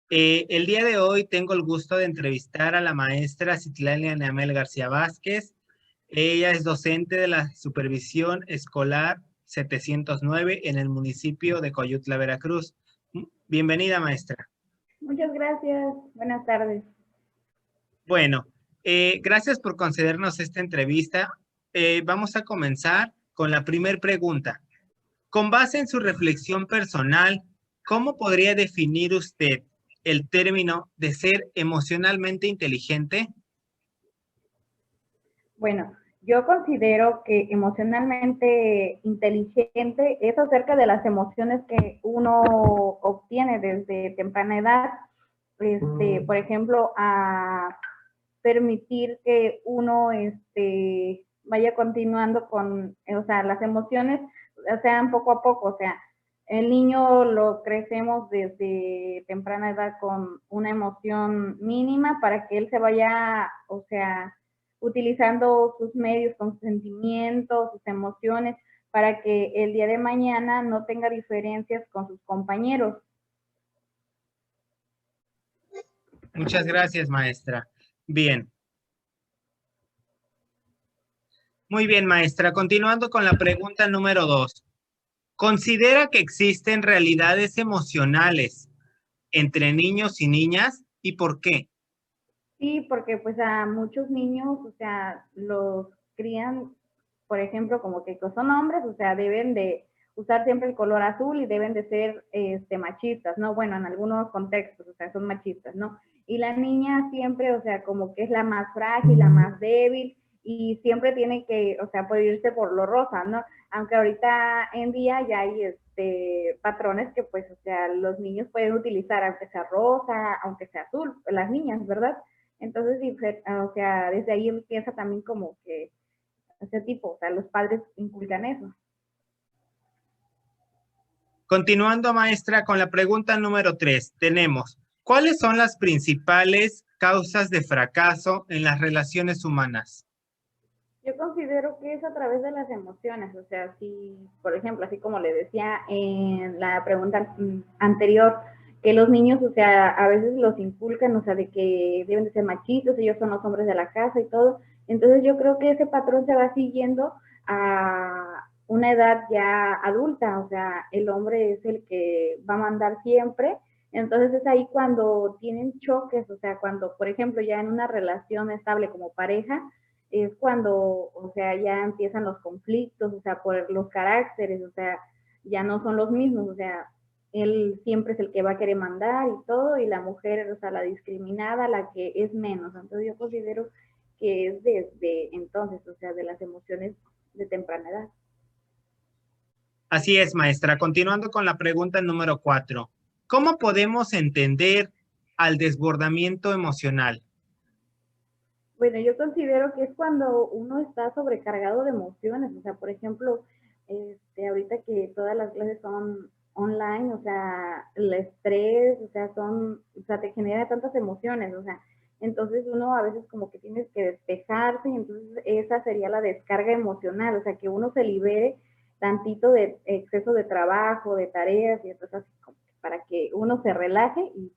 El día de hoy tengo el gusto de entrevistar a la maestra Citlali Neamel García Vázquez. Ella es docente de la Supervisión Escolar 709 en el municipio de Coyutla, Veracruz. Bienvenida, maestra. Muchas gracias. Buenas tardes. Bueno, gracias por concedernos esta entrevista. Vamos a comenzar con la primera pregunta. Con base en su reflexión personal, ¿cómo podría definir usted el término de ser emocionalmente inteligente? Bueno, yo considero que emocionalmente inteligente es acerca de las emociones que uno obtiene desde temprana edad. Por ejemplo, a permitir que uno vaya continuando con, o sea, las emociones sean poco a poco, o sea, el niño lo crecemos desde temprana edad con una emoción mínima para que él se vaya, o sea, utilizando sus medios con sus sentimientos, sus emociones, para que el día de mañana no tenga diferencias con sus compañeros. Muchas gracias, maestra. Bien. Muy bien, maestra. Continuando con la pregunta número 2. ¿Considera que existen realidades emocionales entre niños y niñas y por qué? Sí, porque pues a muchos niños, o sea, los crían, por ejemplo, como que son hombres, o sea, deben de usar siempre el color azul y deben de ser machistas, ¿no? Bueno, en algunos contextos, o sea, son machistas, ¿no? Y la niña siempre, o sea, como que es la más frágil, la más débil y siempre tiene que, o sea, puede irse por lo rosa, ¿no? Aunque ahorita en día ya hay patrones que pues, o sea, los niños pueden utilizar, aunque sea rosa, aunque sea azul, las niñas, ¿verdad? Entonces, o sea, desde ahí empieza también como que ese tipo, o sea, los padres inculcan eso. Continuando, maestra, con la pregunta número 3, tenemos, ¿cuáles son las principales causas de fracaso en las relaciones humanas? Yo considero que es a través de las emociones, o sea, si, por ejemplo, así como le decía en la pregunta anterior, que los niños, o sea, a veces los inculcan, o sea, de que deben de ser machistas, ellos son los hombres de la casa y todo, entonces yo creo que ese patrón se va siguiendo a una edad ya adulta, o sea, el hombre es el que va a mandar siempre, entonces es ahí cuando tienen choques, o sea, cuando, por ejemplo, ya en una relación estable como pareja, es cuando, o sea, ya empiezan los conflictos, o sea, por los caracteres, o sea, ya no son los mismos, o sea, él siempre es el que va a querer mandar y todo, y la mujer, o sea, la discriminada, la que es menos. Entonces yo considero que es desde entonces, o sea, de las emociones de temprana edad. Así es, maestra. Continuando con la pregunta número 4, ¿cómo podemos entender al desbordamiento emocional? Bueno, yo considero que es cuando uno está sobrecargado de emociones, o sea, por ejemplo, ahorita que todas las clases son online, o sea, el estrés, o sea, o sea, te genera tantas emociones, o sea, entonces uno a veces como que tienes que despejarse y entonces esa sería la descarga emocional, o sea, que uno se libere tantito de exceso de trabajo, de tareas y entonces así como para que uno se relaje y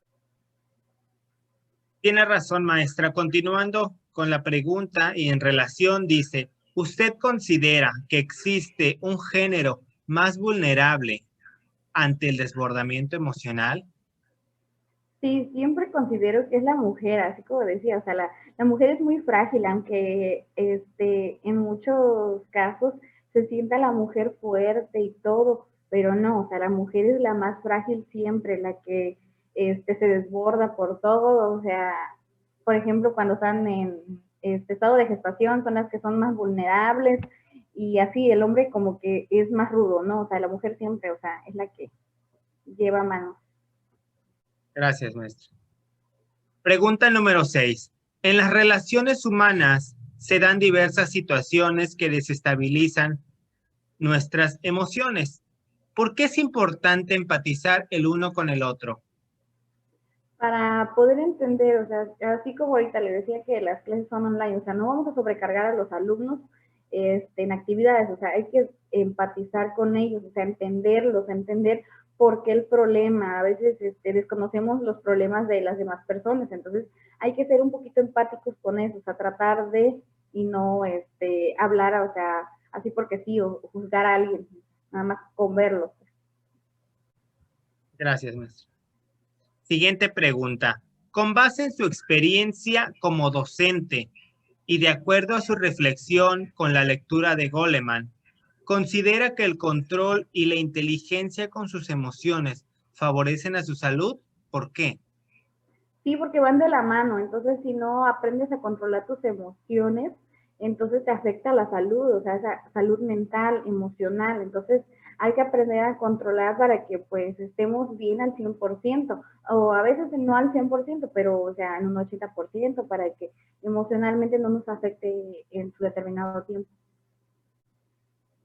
Tiene razón, maestra. Continuando con la pregunta y en relación, dice, ¿usted considera que existe un género más vulnerable ante el desbordamiento emocional? sí, siempre considero que es la mujer, así como decía, o sea, la mujer es muy frágil, aunque en muchos casos se sienta la mujer fuerte y todo, pero no, o sea, la mujer es la más frágil siempre, la que se desborda por todo, o sea, por ejemplo, cuando están en este estado de gestación son las que son más vulnerables y así el hombre como que es más rudo, ¿no? O sea, la mujer siempre, o sea, es la que lleva mano. Gracias, maestra. Pregunta número 6. En las relaciones humanas se dan diversas situaciones que desestabilizan nuestras emociones. ¿Por qué es importante empatizar el uno con el otro? Para poder entender, o sea, así como ahorita le decía que las clases son online, o sea, no vamos a sobrecargar a los alumnos en actividades, o sea, hay que empatizar con ellos, o sea, entenderlos, entender por qué el problema. A veces desconocemos los problemas de las demás personas, entonces hay que ser un poquito empáticos con eso, o sea, tratar de y no hablar, o sea, así porque sí, o juzgar a alguien, nada más con verlo. Gracias, maestra. Siguiente pregunta. Con base en su experiencia como docente y de acuerdo a su reflexión con la lectura de Goleman, ¿considera que el control y la inteligencia con sus emociones favorecen a su salud? ¿Por qué? Sí, porque van de la mano, entonces si no aprendes a controlar tus emociones, entonces te afecta la salud, o sea, esa salud mental, emocional, entonces hay que aprender a controlar para que pues estemos bien al 100%, o a veces no al 100%, pero o sea, en un 80%, para que emocionalmente no nos afecte en su determinado tiempo.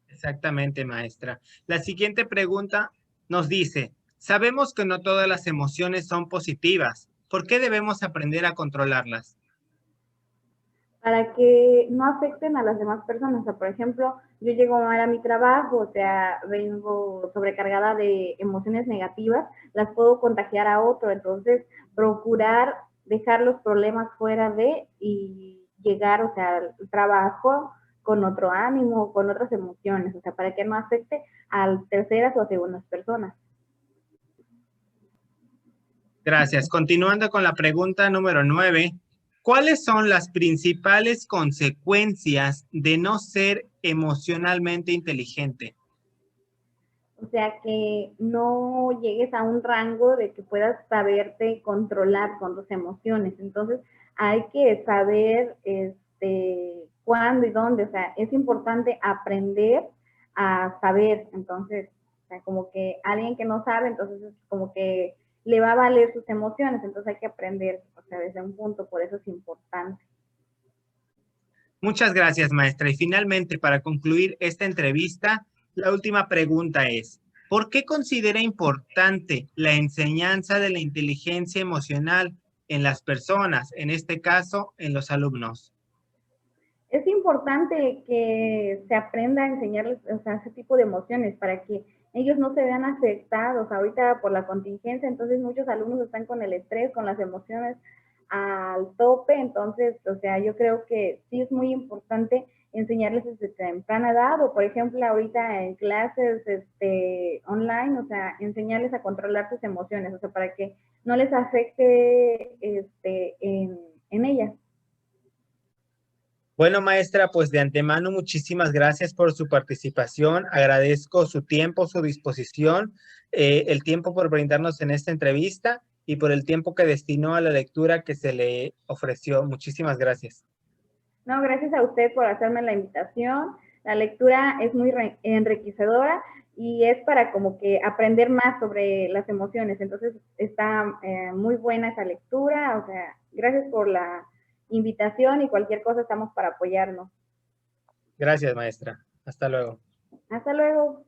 Exactamente, maestra. La siguiente pregunta nos dice, sabemos que no todas las emociones son positivas. ¿Por qué debemos aprender a controlarlas? Para que no afecten a las demás personas. O sea, por ejemplo, yo llego mal a mi trabajo, o sea, vengo sobrecargada de emociones negativas, las puedo contagiar a otro. Entonces, procurar dejar los problemas fuera de y llegar, o sea, al trabajo con otro ánimo, con otras emociones, o sea, para que no afecte a terceras o a segundas personas. Gracias. Continuando con la pregunta número 9, ¿cuáles son las principales consecuencias de no ser emocionalmente inteligente? O sea, que no llegues a un rango de que puedas saberte controlar con tus emociones. Entonces, hay que saber cuándo y dónde. O sea, es importante aprender a saber. Entonces, o sea, como que alguien que no sabe, entonces es como que le va a valer sus emociones. Entonces, hay que aprender, o sea, desde un punto, por eso es importante. Muchas gracias, maestra. Y finalmente, para concluir esta entrevista, la última pregunta es, ¿por qué considera importante la enseñanza de la inteligencia emocional en las personas, en este caso, en los alumnos? Es importante que se aprenda a enseñarles, o sea, ese tipo de emociones para que ellos no se vean afectados ahorita por la contingencia. Entonces muchos alumnos están con el estrés, con las emociones al tope. Entonces, o sea, yo creo que sí es muy importante enseñarles desde temprana edad, o por ejemplo ahorita en clases online, o sea, enseñarles a controlar sus emociones, o sea, para que no les afecte en ellas. Bueno, maestra, pues de antemano muchísimas gracias por su participación. Agradezco su tiempo, su disposición, el tiempo por brindarnos en esta entrevista y por el tiempo que destinó a la lectura que se le ofreció. Muchísimas gracias. No, gracias a usted por hacerme la invitación. La lectura es muy enriquecedora y es para como que aprender más sobre las emociones. Entonces está muy buena esa lectura. O sea, gracias por la invitación y cualquier cosa estamos para apoyarnos. Gracias, maestra. Hasta luego. Hasta luego.